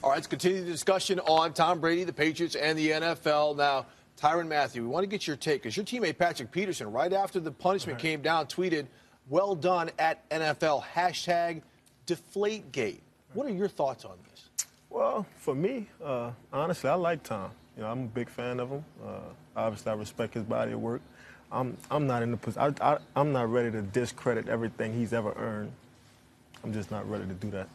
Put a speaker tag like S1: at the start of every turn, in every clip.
S1: All right, let's continue the discussion on Tom Brady, the Patriots, and the NFL. Now, Tyrann Mathieu, we want to get your take because your teammate Patrick Peterson, right after the punishment came down, tweeted, "Well done at NFL, #Deflategate." What are your thoughts on this?
S2: Well, for me, honestly, I like Tom. You know, I'm a big fan of him. Obviously, I respect his body of work. I'm not in the position. I'm not ready to discredit everything he's ever earned. I'm just not ready to do that.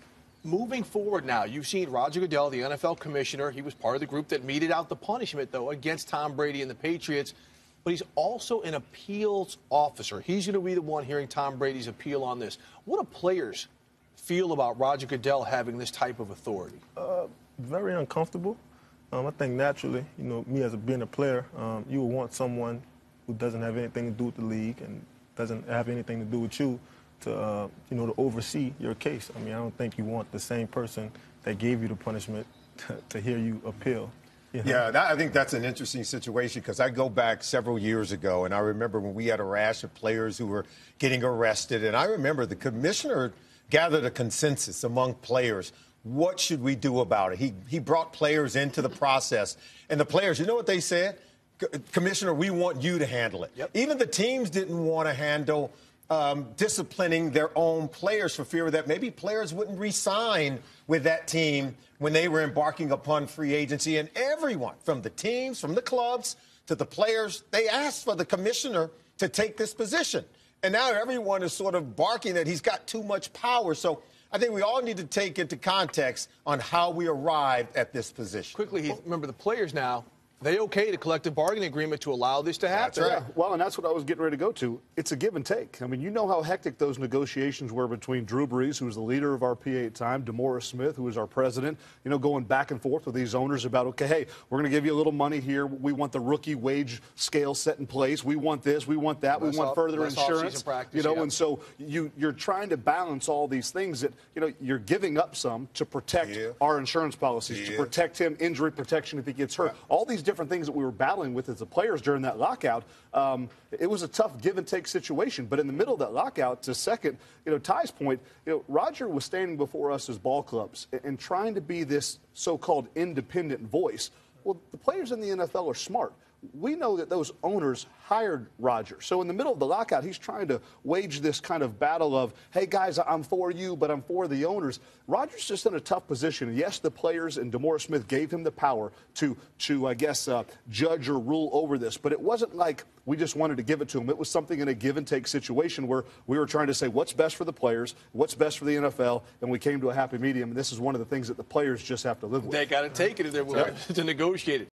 S1: Moving forward now, you've seen Roger Goodell, the NFL commissioner. He was part of the group that meted out the punishment, though, against Tom Brady and the Patriots. But he's also an appeals officer. He's going to be the one hearing Tom Brady's appeal on this. What do players feel about Roger Goodell having this type of authority?
S2: Very uncomfortable. I think naturally, you know, me as being a player, you would want someone who doesn't have anything to do with the league and doesn't have anything to do with you to, you know, to oversee your case. I mean, I don't think you want the same person that gave you the punishment to hear you appeal. You know?
S3: Yeah, I think that's an interesting situation because I go back several years ago, and I remember when we had a rash of players who were getting arrested, and I remember the commissioner gathered a consensus among players. What should we do about it? He brought players into the process, and the players, you know what they said? Commissioner, we want you to handle it.
S1: Yep.
S3: Even the teams didn't want to handle disciplining their own players for fear that maybe players wouldn't re-sign with that team when they were embarking upon free agency. And everyone, from the teams, from the clubs to the players, they asked for the commissioner to take this position. And now everyone is sort of barking that he's got too much power. So I think we all need to take into context on how we arrived at this position.
S1: Quickly, remember the players now. They okayed a collective bargaining agreement to allow this to happen.
S3: That's right.
S4: Yeah, well, and that's what I was getting ready to go to. It's a give and take. I mean, you know how hectic those negotiations were between Drew Brees, who was the leader of our PA at the time, DeMaurice Smith, who was our president, you know, going back and forth with these owners about, okay, hey, we're going to give you a little money here. We want the rookie wage scale set in place. We want this. We want that. We want further insurance.
S1: Practice,
S4: you know,
S1: yeah.
S4: and so you're trying to balance all these things that, you know, you're giving up some to protect our insurance policies, to protect him, injury protection if he gets hurt. All these different things that we were battling with as the players during that lockout. It was a tough give and take situation, but in the middle of that lockout, to second, you know, Ty's point, you know, Roger was standing before us as ball clubs and trying to be this so-called independent voice. Well, the players in the NFL are smart. We know that those owners hired Roger. So in the middle of the lockout, he's trying to wage this kind of battle of, hey, guys, I'm for you, but I'm for the owners. Roger's just in a tough position. Yes, the players and DeMaurice Smith gave him the power to I guess, judge or rule over this. But it wasn't like we just wanted to give it to him. It was something in a give-and-take situation where we were trying to say what's best for the players, what's best for the NFL, and we came to a happy medium. And this is one of the things that the players just have to live with.
S1: They got to take it if they're willing to negotiate it.